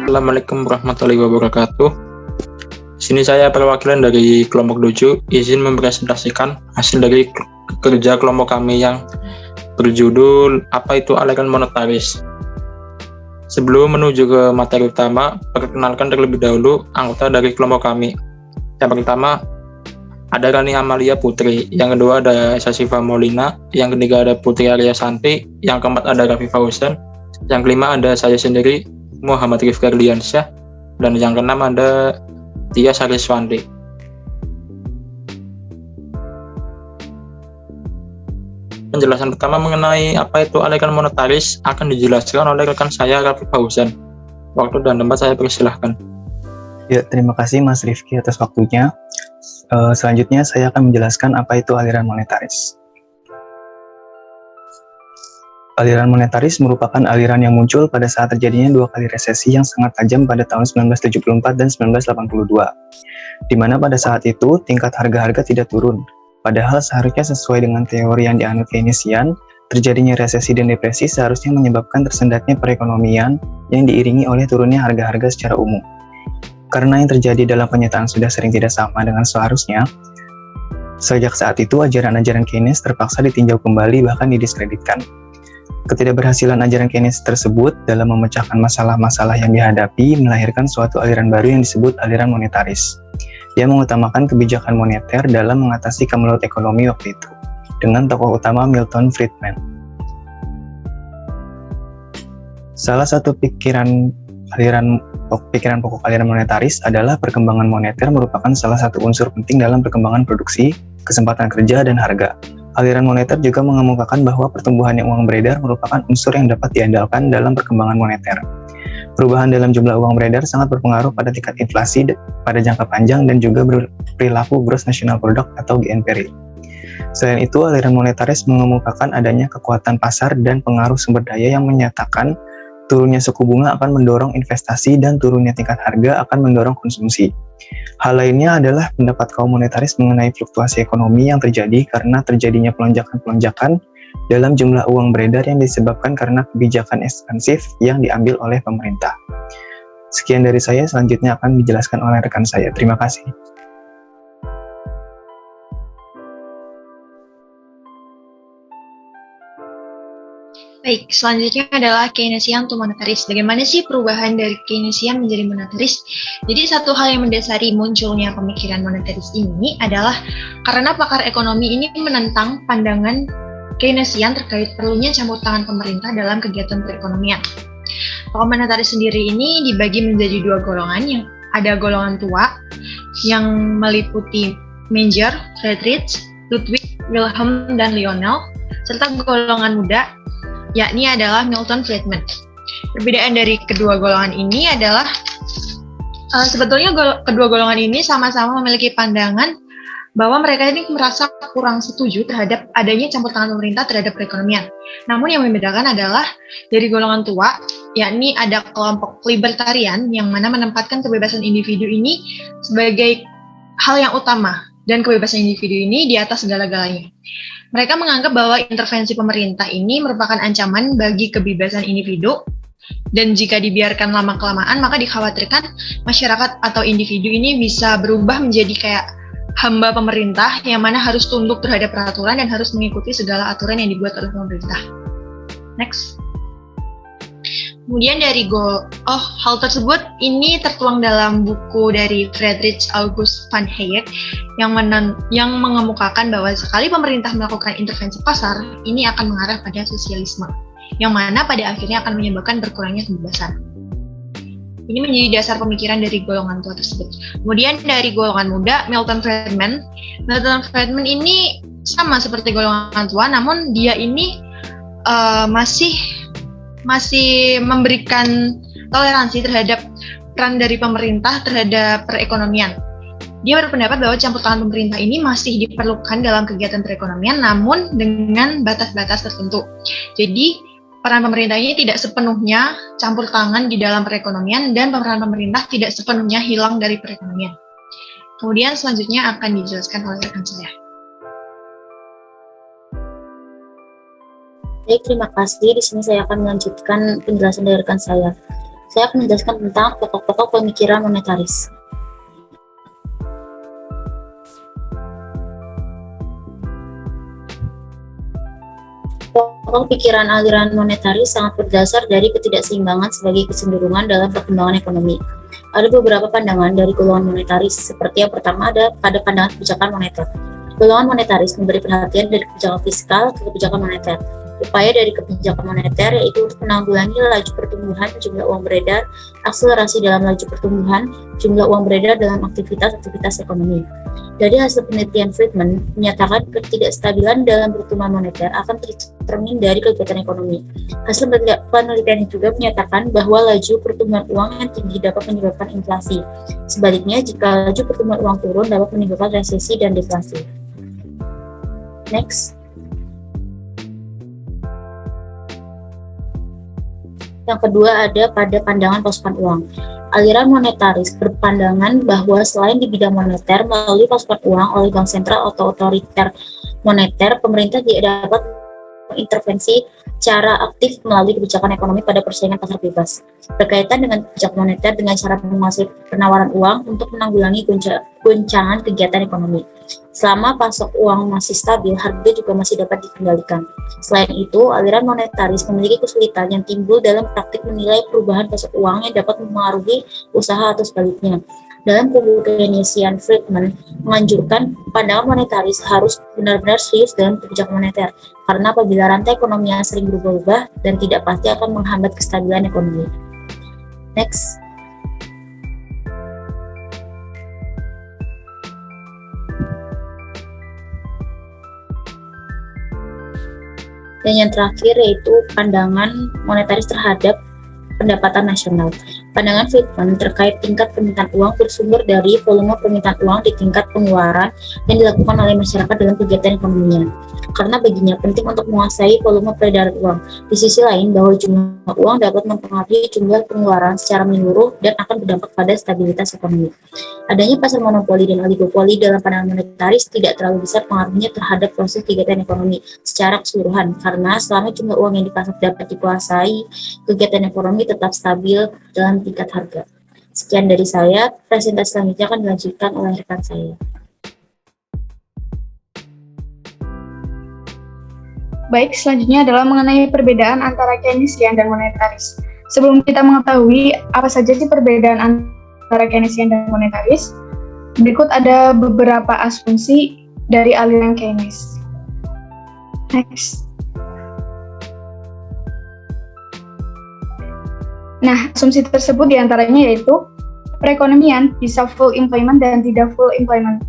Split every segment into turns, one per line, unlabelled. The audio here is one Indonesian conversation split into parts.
Assalamualaikum warahmatullahi wabarakatuh. Di sini saya perwakilan dari kelompok 7 izin mempresentasikan hasil dari kerja kelompok kami yang berjudul apa itu aliran monetaris. Sebelum menuju ke materi utama, perkenalkan terlebih dahulu anggota dari kelompok kami. Yang pertama ada Rani Amalia Putri, yang kedua ada Esa Siva Molina, yang ketiga ada Putri Arya Santi, yang keempat ada Raffi Fauzan, yang kelima ada saya sendiri Muhammad Rifki Ardiansyah, dan yang keenam ada Tia Sariswandi. Penjelasan pertama mengenai apa itu aliran monetaris akan dijelaskan oleh rekan saya Raffi Fauzan. Waktu dan tempat saya persilahkan.
Ya, terima kasih Mas Rifki atas waktunya. Selanjutnya saya akan menjelaskan apa itu aliran monetaris. Aliran monetaris merupakan aliran yang muncul pada saat terjadinya dua kali resesi yang sangat tajam pada tahun 1974 dan 1982, di mana pada saat itu tingkat harga-harga tidak turun. Padahal seharusnya sesuai dengan teori yang dianut Keynesian, terjadinya resesi dan depresi seharusnya menyebabkan tersendatnya perekonomian yang diiringi oleh turunnya harga-harga secara umum. Karena yang terjadi dalam penyataan sudah sering tidak sama dengan seharusnya, sejak saat itu ajaran-ajaran Keynes terpaksa ditinjau kembali bahkan didiskreditkan. Ketidakberhasilan ajaran Keynes tersebut dalam memecahkan masalah-masalah yang dihadapi melahirkan suatu aliran baru yang disebut aliran monetaris. Dia mengutamakan kebijakan moneter dalam mengatasi kemelut ekonomi waktu itu, dengan tokoh utama Milton Friedman. Salah satu pikiran pokok aliran monetaris adalah perkembangan moneter merupakan salah satu unsur penting dalam perkembangan produksi, kesempatan kerja, dan harga. Aliran moneter juga mengemukakan bahwa pertumbuhan uang beredar merupakan unsur yang dapat diandalkan dalam perkembangan moneter. Perubahan dalam jumlah uang beredar sangat berpengaruh pada tingkat inflasi pada jangka panjang dan juga perilaku Gross National Product atau GNP rate. Selain itu, aliran monetaris mengemukakan adanya kekuatan pasar dan pengaruh sumber daya yang menyatakan turunnya suku bunga akan mendorong investasi dan turunnya tingkat harga akan mendorong konsumsi. Hal lainnya adalah pendapat kaum monetaris mengenai fluktuasi ekonomi yang terjadi karena terjadinya pelonjakan-pelonjakan dalam jumlah uang beredar yang disebabkan karena kebijakan ekspansif yang diambil oleh pemerintah. Sekian dari saya, selanjutnya akan dijelaskan oleh rekan saya. Terima kasih.
Baik, selanjutnya adalah Keynesian to monetaris. Bagaimana sih perubahan dari Keynesian menjadi monetaris? Jadi satu hal yang mendasari munculnya pemikiran monetaris ini adalah karena pakar ekonomi ini menentang pandangan Keynesian terkait perlunya campur tangan pemerintah dalam kegiatan perekonomian. Tokoh monetaris sendiri ini dibagi menjadi dua golongan, yang ada golongan tua yang meliputi Menger, Friedrich, Ludwig, Wilhelm, dan Lionel, serta golongan muda yakni adalah Milton Friedman. Perbedaan dari kedua golongan ini adalah sebetulnya kedua golongan ini sama-sama memiliki pandangan bahwa mereka ini merasa kurang setuju terhadap adanya campur tangan pemerintah terhadap perekonomian. Namun yang membedakan adalah dari golongan tua, yakni ada kelompok libertarian yang mana menempatkan kebebasan individu ini sebagai hal yang utama dan kebebasan individu ini di atas segala-galanya. Mereka menganggap bahwa intervensi pemerintah ini merupakan ancaman bagi kebebasan individu, dan jika dibiarkan lama-kelamaan maka dikhawatirkan masyarakat atau individu ini bisa berubah menjadi kayak hamba pemerintah yang mana harus tunduk terhadap peraturan dan harus mengikuti segala aturan yang dibuat oleh pemerintah. Next. Kemudian dari hal tersebut ini tertuang dalam buku dari Friedrich August van Hayek yang mengemukakan bahwa sekali pemerintah melakukan intervensi pasar, ini akan mengarah pada sosialisme, yang mana pada akhirnya akan menyebabkan berkurangnya kebebasan. Ini menjadi dasar pemikiran dari golongan tua tersebut. Kemudian dari golongan muda, Milton Friedman ini sama seperti golongan tua, namun dia ini masih memberikan toleransi terhadap peran dari pemerintah terhadap perekonomian. Dia berpendapat bahwa campur tangan pemerintah ini masih diperlukan dalam kegiatan perekonomian, namun dengan batas-batas tertentu. Jadi, peran pemerintah ini tidak sepenuhnya campur tangan di dalam perekonomian, dan peran pemerintah tidak sepenuhnya hilang dari perekonomian. Kemudian selanjutnya akan dijelaskan oleh rekan saya.
Baik, terima kasih. Di sini saya akan melanjutkan penjelasan dari rekan saya. Saya akan menjelaskan tentang pokok-pokok pemikiran monetaris. Pokok pikiran aliran monetaris sangat berdasar dari ketidakseimbangan sebagai kecenderungan dalam perkembangan ekonomi. Ada beberapa pandangan dari golongan monetaris, seperti yang pertama ada pada pandangan kebijakan moneter. Golongan monetaris memberi perhatian dari kebijakan fiskal ke kebijakan moneter. Upaya dari kebijakan moneter yaitu untuk menanggulangi laju pertumbuhan jumlah uang beredar, akselerasi dalam laju pertumbuhan jumlah uang beredar dalam aktivitas-aktivitas ekonomi. Dari hasil penelitian Friedman menyatakan ketidakstabilan dalam pertumbuhan moneter akan tercermin dari kegiatan ekonomi. Hasil penelitian juga menyatakan bahwa laju pertumbuhan uang yang tinggi dapat menyebabkan inflasi. Sebaliknya, jika laju pertumbuhan uang turun dapat menimbulkan resesi dan deflasi. Next. Yang kedua ada pada pandangan pasukan uang. Aliran monetaris berpandangan bahwa selain di bidang moneter melalui pasukan uang oleh bank sentral atau otoriter moneter, pemerintah tidak dapat mengintervensi secara aktif melalui kebijakan ekonomi pada persaingan pasar bebas. Berkaitan dengan kebijakan moneter dengan cara menguasai penawaran uang untuk menanggulangi goncangan kegiatan ekonomi. Selama pasok uang masih stabil, harga juga masih dapat dikendalikan. Selain itu, aliran monetaris memiliki kesulitan yang timbul dalam praktik menilai perubahan pasok uang yang dapat mempengaruhi usaha atau sebaliknya. Dalam kubu Keynesian, Friedman menganjurkan pandangan monetaris harus benar-benar serius dalam kebijakan moneter, karena apabila rantai ekonomi yang sering berubah-ubah dan tidak pasti akan menghambat kestabilan ekonomi. Next. Dan yang terakhir yaitu pandangan monetaris terhadap pendapatan nasional. Pandangan Friedman terkait tingkat permintaan uang bersumber dari volume permintaan uang di tingkat pengeluaran yang dilakukan oleh masyarakat dalam kegiatan ekonominya. Karena baginya penting untuk menguasai volume peredaran uang. Di sisi lain, bahwa jumlah uang dapat mempengaruhi jumlah pengeluaran secara menyeluruh dan akan berdampak pada stabilitas ekonomi. Adanya pasar monopoli dan oligopoli dalam pandangan monetaris tidak terlalu besar pengaruhnya terhadap proses kegiatan ekonomi secara keseluruhan, karena selama jumlah uang yang di pasar dapat dikuasai, kegiatan ekonomi tetap stabil dalam tingkat harga. Sekian dari saya, presentasi selanjutnya akan dilanjutkan oleh rekan saya.
Baik, selanjutnya adalah mengenai perbedaan antara Keynesian dan monetaris. Sebelum kita mengetahui apa saja sih perbedaan antara Keynesian dan monetaris, berikut ada beberapa asumsi dari aliran Keynes. Next. Nah, asumsi tersebut diantaranya yaitu perekonomian bisa full employment dan tidak full employment.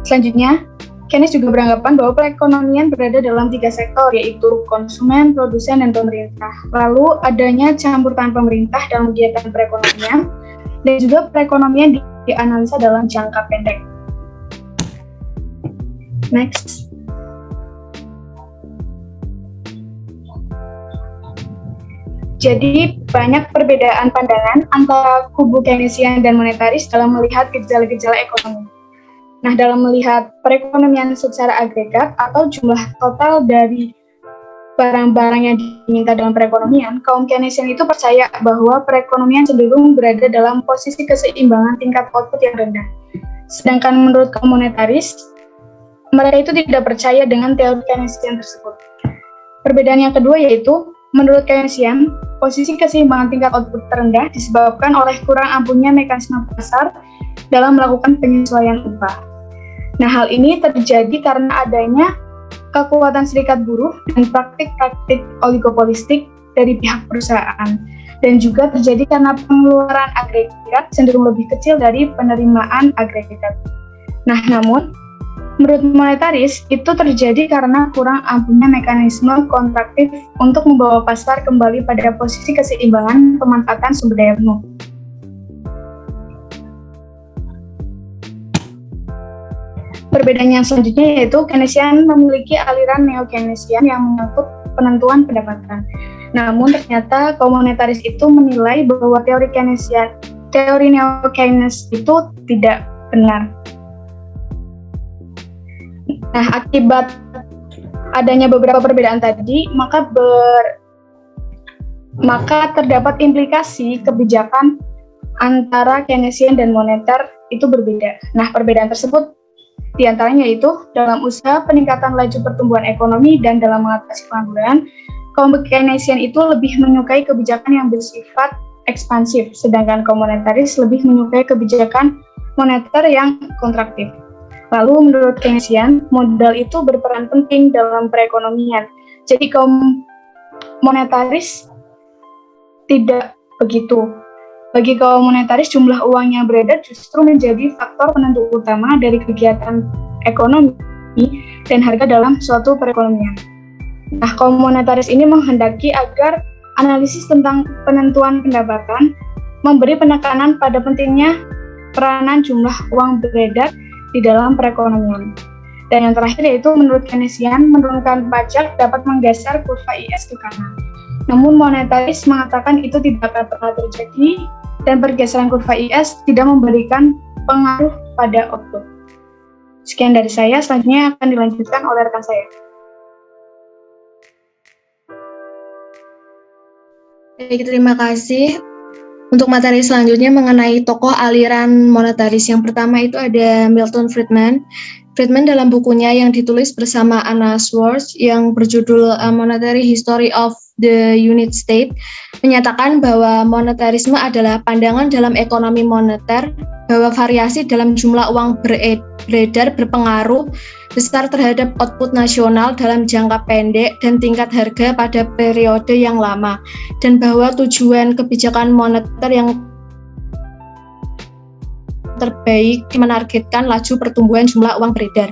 Selanjutnya, Keynes juga beranggapan bahwa perekonomian berada dalam 3 sektor, yaitu konsumen, produsen, dan pemerintah. Lalu adanya campur tangan pemerintah dalam kegiatan perekonomian, dan juga perekonomian dianalisa dalam jangka pendek. Next. Jadi, banyak perbedaan pandangan antara kubu Keynesian dan monetaris dalam melihat gejala-gejala ekonomi. Nah, dalam melihat perekonomian secara agregat atau jumlah total dari barang-barang yang diminta dalam perekonomian, kaum Keynesian itu percaya bahwa perekonomian cenderung berada dalam posisi keseimbangan tingkat output yang rendah. Sedangkan menurut kaum monetaris, mereka itu tidak percaya dengan teori Keynesian tersebut. Perbedaan yang kedua yaitu, menurut Keynesian, posisi keseimbangan tingkat output terendah disebabkan oleh kurang ampuhnya mekanisme pasar dalam melakukan penyesuaian upah. Nah, hal ini terjadi karena adanya kekuatan serikat buruh dan praktik-praktik oligopolistik dari pihak perusahaan, dan juga terjadi karena pengeluaran agregat cenderung lebih kecil dari penerimaan agregat. Nah, namun menurut monetaris, itu terjadi karena kurang ampuhnya mekanisme kontraktif untuk membawa pasar kembali pada posisi keseimbangan pemanfaatan sumber daya penuh. Perbedaan yang selanjutnya yaitu Keynesian memiliki aliran neo-Keynesian yang menyangkut penentuan pendapatan. Namun ternyata kaum monetaris itu menilai bahwa teori neo-Keynes itu tidak benar. Nah, akibat adanya beberapa perbedaan tadi, maka maka terdapat implikasi kebijakan antara Keynesian dan moneter itu berbeda. Nah, perbedaan tersebut diantaranya yaitu dalam usaha peningkatan laju pertumbuhan ekonomi dan dalam mengatasi pengangguran, kaum Keynesian itu lebih menyukai kebijakan yang bersifat ekspansif, sedangkan kaum monetaris lebih menyukai kebijakan moneter yang kontraktif. Lalu menurut Keynesian, modal itu berperan penting dalam perekonomian. Jadi kaum monetaris tidak begitu. Bagi kaum monetaris, jumlah uang yang beredar justru menjadi faktor penentu utama dari kegiatan ekonomi dan harga dalam suatu perekonomian. Nah, kaum monetaris ini menghendaki agar analisis tentang penentuan pendapatan memberi penekanan pada pentingnya peranan jumlah uang beredar di dalam perekonomian. Dan yang terakhir yaitu menurut Keynesian, menurunkan pajak dapat menggeser kurva IS ke kanan. Namun monetaris mengatakan itu tidak akan pernah terjadi dan pergeseran kurva IS tidak memberikan pengaruh pada output. Sekian dari saya, selanjutnya akan dilanjutkan oleh rekan saya.
Baik, terima kasih. Untuk materi selanjutnya mengenai tokoh aliran monetaris. Yang pertama itu ada Milton Friedman. Friedman dalam bukunya yang ditulis bersama Anna Schwartz yang berjudul Monetary History of the United States menyatakan bahwa monetarisme adalah pandangan dalam ekonomi moneter bahwa variasi dalam jumlah uang beredar berpengaruh besar terhadap output nasional dalam jangka pendek dan tingkat harga pada periode yang lama, dan bahwa tujuan kebijakan moneter yang terbaik menargetkan laju pertumbuhan jumlah uang beredar.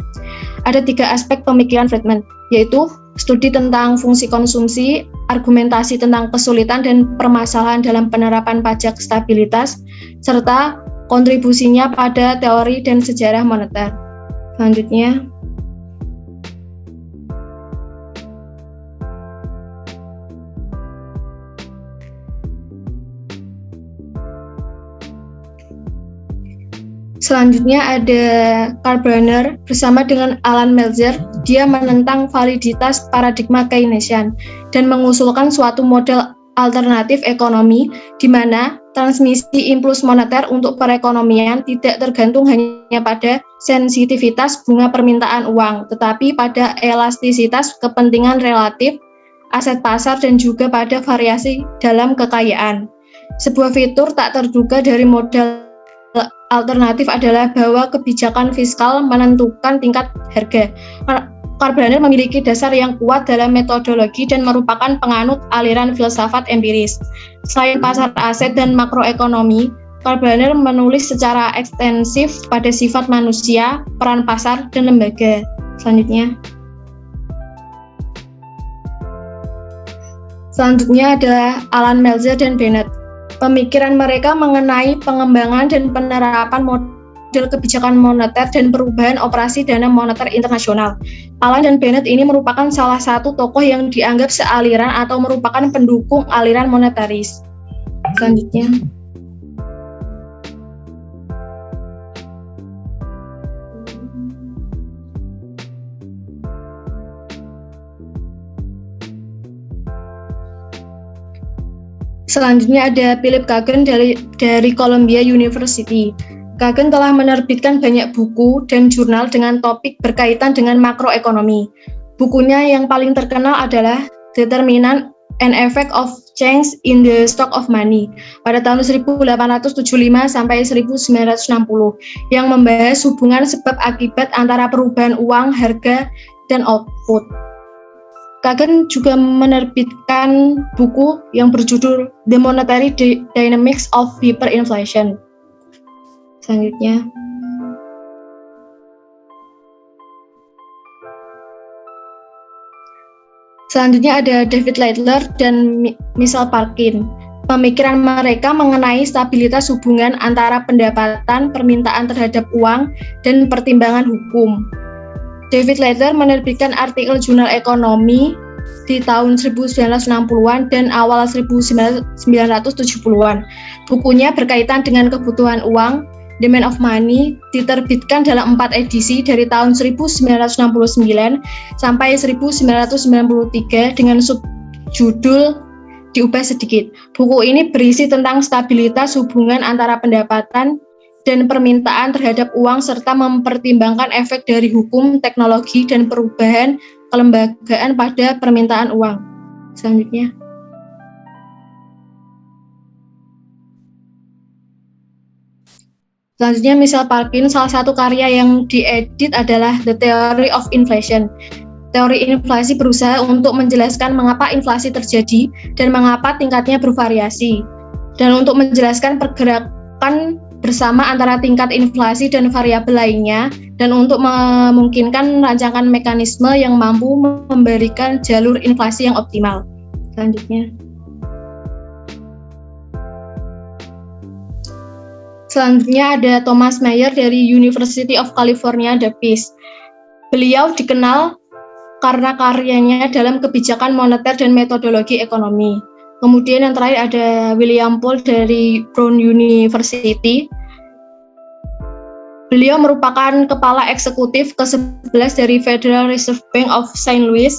Ada 3 aspek pemikiran Friedman, yaitu studi tentang fungsi konsumsi, argumentasi tentang kesulitan dan permasalahan dalam penerapan pajak stabilitas, serta kontribusinya pada teori dan sejarah moneter. Selanjutnya, ada Karl Brenner bersama dengan Alan Meltzer. Dia menentang validitas paradigma Keynesian dan mengusulkan suatu model alternatif ekonomi di mana transmisi impuls moneter untuk perekonomian tidak tergantung hanya pada sensitivitas bunga permintaan uang, tetapi pada elastisitas kepentingan relatif, aset pasar, dan juga pada variasi dalam kekayaan. Sebuah fitur tak terduga dari model alternatif adalah bahwa kebijakan fiskal menentukan tingkat harga. Karl Brenner memiliki dasar yang kuat dalam metodologi dan merupakan penganut aliran filsafat empiris. Selain pasar aset dan makroekonomi, Karl Brenner menulis secara ekstensif pada sifat manusia, peran pasar, dan lembaga. Selanjutnya adalah Alan Meltzer dan Bennett. Pemikiran mereka mengenai pengembangan dan penerapan model kebijakan moneter dan perubahan operasi dana moneter internasional. Alan dan Bennett ini merupakan salah satu tokoh yang dianggap sealiran atau merupakan pendukung aliran monetaris. Selanjutnya, ada Philip Kagan dari Columbia University. Kagan telah menerbitkan banyak buku dan jurnal dengan topik berkaitan dengan makroekonomi. Bukunya yang paling terkenal adalah Determinant and Effect of Change in the Stock of Money pada tahun 1875 sampai 1960 yang membahas hubungan sebab akibat antara perubahan uang, harga, dan output. Kagan juga menerbitkan buku yang berjudul The Monetary Dynamics of Hyperinflation. Selanjutnya ada David Leitler dan Michel Parkin. Pemikiran mereka mengenai stabilitas hubungan antara pendapatan, permintaan terhadap uang, dan pertimbangan hukum. David Leitler menerbitkan artikel jurnal ekonomi di tahun 1960-an dan awal 1970-an. Bukunya berkaitan dengan kebutuhan uang, Demand of Money, diterbitkan dalam 4 edisi dari tahun 1969 sampai 1993 dengan subjudul diubah sedikit. Buku ini berisi tentang stabilitas hubungan antara pendapatan dan permintaan terhadap uang serta mempertimbangkan efek dari hukum, teknologi, dan perubahan kelembagaan pada permintaan uang. Selanjutnya. Selanjutnya, Michel Parkin, salah satu karya yang diedit adalah The Theory of Inflation. Teori inflasi berusaha untuk menjelaskan mengapa inflasi terjadi dan mengapa tingkatnya bervariasi. Dan untuk menjelaskan pergerakan bersama antara tingkat inflasi dan variabel lainnya, dan untuk memungkinkan rancangan mekanisme yang mampu memberikan jalur inflasi yang optimal. Selanjutnya. Selanjutnya ada Thomas Mayer dari University of California, Davis. Beliau dikenal karena karyanya dalam kebijakan moneter dan metodologi ekonomi. Kemudian yang terakhir ada William Poole dari Brown University. Beliau merupakan kepala eksekutif ke-11 dari Federal Reserve Bank of St. Louis.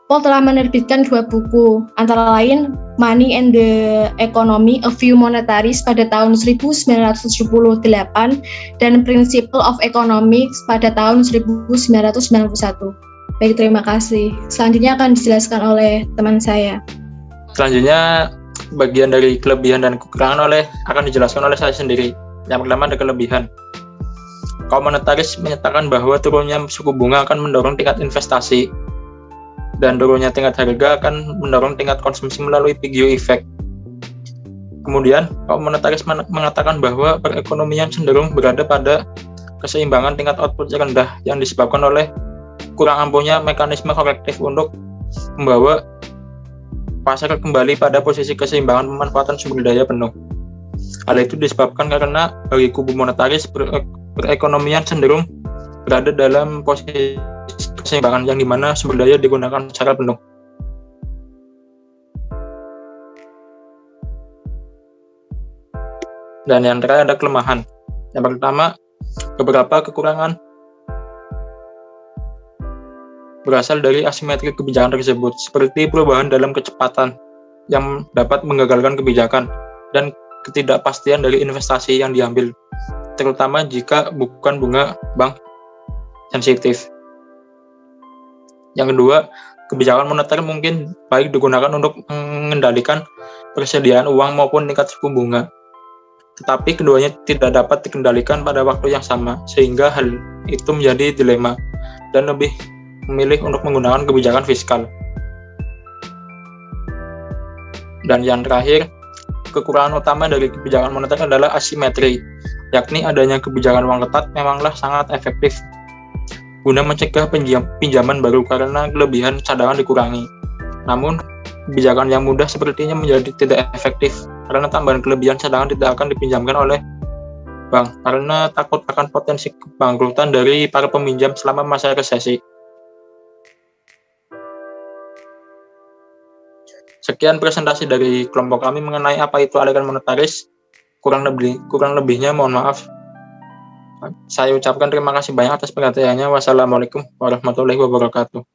Poole telah menerbitkan 2 buku, antara lain Money and the Economy, A Few Monetaries pada tahun 1978 dan Principle of Economics pada tahun 1991. Baik, terima kasih. Selanjutnya akan dijelaskan oleh teman saya.
Selanjutnya, bagian dari kelebihan dan kekurangan akan dijelaskan oleh saya sendiri. Yang pertama ada kelebihan. Kaum monetaris menyatakan bahwa turunnya suku bunga akan mendorong tingkat investasi, dan turunnya tingkat harga akan mendorong tingkat konsumsi melalui piggy effect. Kemudian, kaum monetaris mengatakan bahwa perekonomian cenderung berada pada keseimbangan tingkat output yang rendah yang disebabkan oleh kurang ampuhnya mekanisme korektif untuk membawa pasar kembali pada posisi keseimbangan pemanfaatan sumber daya penuh. Hal itu disebabkan karena bagi kubu monetaris perekonomian cenderung berada dalam posisi keseimbangan yang dimana sumber daya digunakan secara penuh. Dan yang terakhir ada kelemahan. Yang pertama, beberapa kekurangan berasal dari asimetri kebijakan tersebut, seperti perubahan dalam kecepatan yang dapat menggagalkan kebijakan dan ketidakpastian dari investasi yang diambil, terutama jika bukan bunga bank sensitif. Yang kedua, kebijakan moneter mungkin baik digunakan untuk mengendalikan persediaan uang maupun tingkat suku bunga, tetapi keduanya tidak dapat dikendalikan pada waktu yang sama, sehingga hal itu menjadi dilema dan lebih memilih untuk menggunakan kebijakan fiskal. Dan yang terakhir, kekurangan utama dari kebijakan moneter adalah asimetri, yakni adanya kebijakan uang ketat memanglah sangat efektif guna mencegah pinjaman baru karena kelebihan cadangan dikurangi. Namun, kebijakan yang mudah sepertinya menjadi tidak efektif karena tambahan kelebihan cadangan tidak akan dipinjamkan oleh bank karena takut akan potensi kebangkrutan dari para peminjam selama masa resesi. Sekian presentasi dari kelompok kami mengenai apa itu aliran monetaris. Kurang lebihnya mohon maaf. Saya ucapkan terima kasih banyak atas perhatiannya. Wassalamualaikum warahmatullahi wabarakatuh.